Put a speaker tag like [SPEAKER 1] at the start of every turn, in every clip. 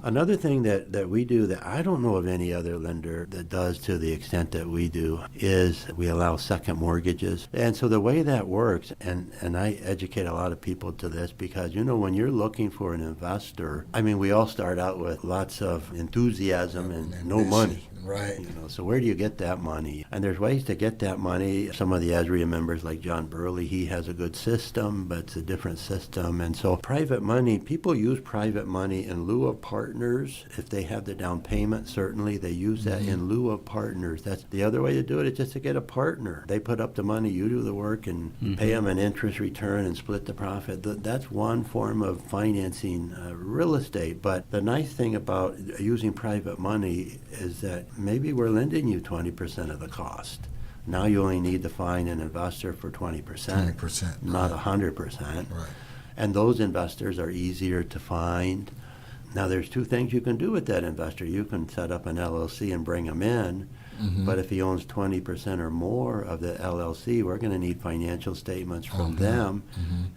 [SPEAKER 1] Another thing that we do that I don't know of any other lender that does to the extent that we do is we allow second mortgages. And so the way that works, and I educate a lot of people to this because, when you're looking for an investor, I mean, we all start out with lots of enthusiasm and no money.
[SPEAKER 2] Right.
[SPEAKER 1] So where do you get that money? And there's ways to get that money. Some of the Azreia members, like John Burley, he has a good system, but it's a different system. And so private money, people use private money in lieu of partners. If they have the down payment, certainly they use that in lieu of partners. That's the other way to do it, is just to get a partner. They put up the money, you do the work, and pay them an interest return and split the profit. That's one form of financing real estate. But the nice thing about using private money is that maybe we're lending you 20% of the cost. Now you only need to find an investor for 20%,
[SPEAKER 2] 20%,
[SPEAKER 1] not
[SPEAKER 2] right.
[SPEAKER 1] 100%.
[SPEAKER 2] Right.
[SPEAKER 1] And those investors are easier to find. Now there's two things you can do with that investor. You can set up an LLC and bring them in, but if he owns 20% or more of the LLC, we're going to need financial statements from them,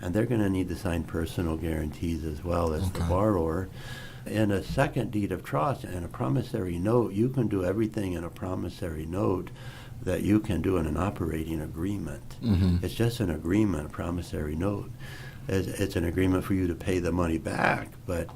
[SPEAKER 1] and they're going to need to sign personal guarantees as well as the borrower. In a second deed of trust and a promissory note, you can do everything in a promissory note that you can do in an operating agreement. It's just an agreement, a promissory note. It's an agreement for you to pay the money back. But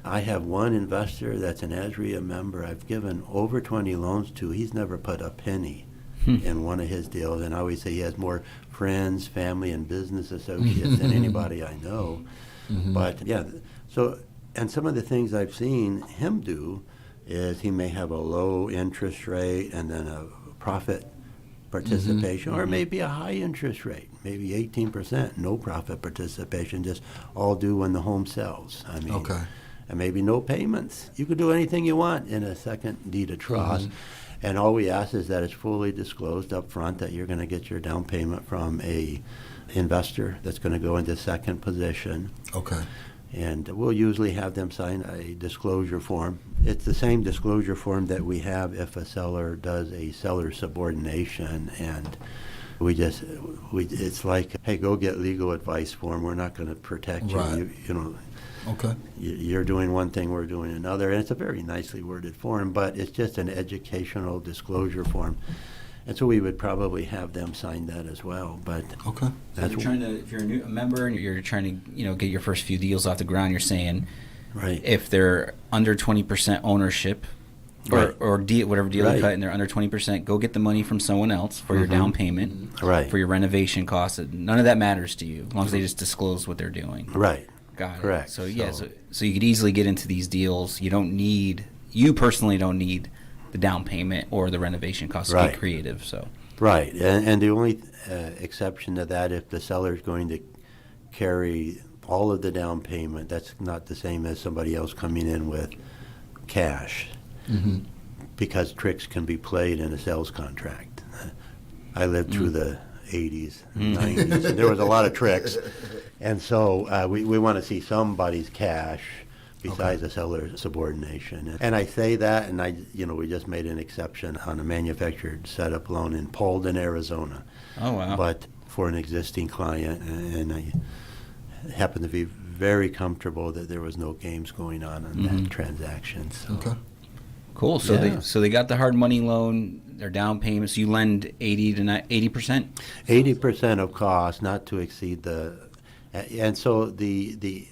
[SPEAKER 1] I have one investor that's an Azreia member I've given over 20 loans to. He's never put a penny in one of his deals. And I always say he has more friends, family, and business associates than anybody I know. But yeah, so... And some of the things I've seen him do is he may have a low interest rate and then a profit participation, or maybe a high interest rate, maybe 18%, no profit participation, just all due when the home sells. I mean, and maybe no payments. You could do anything you want in a second deed of trust. And all we ask is that it's fully disclosed up front that you're going to get your down payment from a investor that's going to go into second position. And we'll usually have them sign a disclosure form. It's the same disclosure form that we have if a seller does a seller subordination. And it's like, hey, go get legal advice form. We're not going to protect you. You're doing one thing, we're doing another. And it's a very nicely worded form, but it's just an educational disclosure form. And so we would probably have them sign that as well. But
[SPEAKER 3] that's if you're a member and you're trying to get your first few deals off the ground, you're saying if they're under 20% ownership or whatever deal you cut and they're under 20%, go get the money from someone else for your down payment, for your renovation costs. None of that matters to you as long as they just disclose what they're doing. Got it.
[SPEAKER 1] Correct.
[SPEAKER 3] So so you could easily get into these deals. You personally don't need the down payment or the renovation costs to get creative. So
[SPEAKER 1] and the only exception to that, if the seller is going to carry all of the down payment, that's not the same as somebody else coming in with cash, because tricks can be played in a sales contract. I lived through the 80s, 90s, and there was a lot of tricks, and so we want to see somebody's cash besides a seller subordination. And I say that, and we just made an exception on a manufactured setup loan in Paulden, Arizona.
[SPEAKER 3] Oh, wow.
[SPEAKER 1] But for an existing client, and I happened to be very comfortable that there was no games going on that transaction. So.
[SPEAKER 3] Cool. So they got the hard money loan, their down payments. You lend 80%?
[SPEAKER 1] 80% of cost, not to exceed the, and so the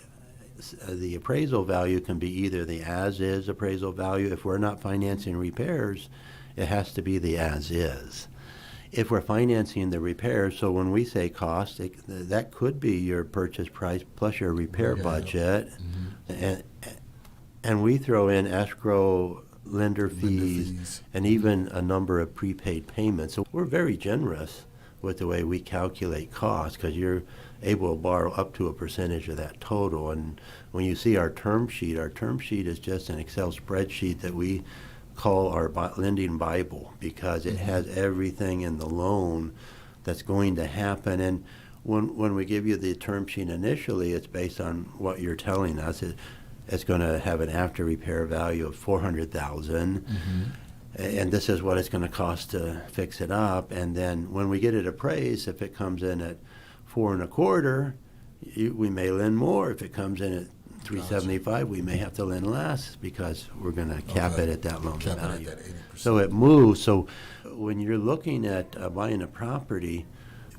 [SPEAKER 1] appraisal value can be either the as-is appraisal value. If we're not financing repairs, it has to be the as-is. If we're financing the repairs, so when we say cost, that could be your purchase price plus your repair budget, and we throw in escrow, lender fees, and even a number of prepaid payments. So we're very generous with the way we calculate costs, because you're able to borrow up to a percentage of that total. And when you see our term sheet is just an Excel spreadsheet that we call our lending Bible, because it has everything in the loan that's going to happen. And when we give you the term sheet initially, it's based on what you're telling us. It's going to have an after repair value of $400,000. And this is what it's going to cost to fix it up. And then when we get it appraised, if it comes in at 4.25, we may lend more. If it comes in at 375, we may have to lend less because we're going to cap it at that loan
[SPEAKER 2] Cap it
[SPEAKER 1] value.
[SPEAKER 2] at that 80%.
[SPEAKER 1] So it moves. So when you're looking at buying a property,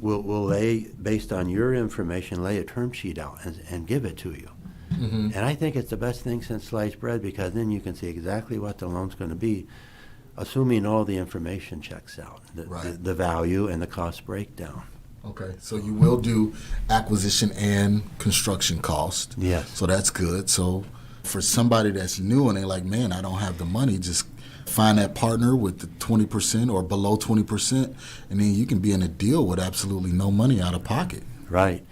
[SPEAKER 1] we'll lay, based on your information, lay a term sheet out and give it to you.
[SPEAKER 2] Mm-hmm.
[SPEAKER 1] And I think it's the best thing since sliced bread, because then you can see exactly what the loan's going to be, assuming all the information checks out, the value and the cost breakdown.
[SPEAKER 2] Okay, so you will do acquisition and construction cost.
[SPEAKER 1] Yes.
[SPEAKER 2] So that's good. So for somebody that's new and they're like, man, I don't have the money, just find that partner with the 20% or below 20%, and then you can be in a deal with absolutely no money out of pocket.
[SPEAKER 1] Right.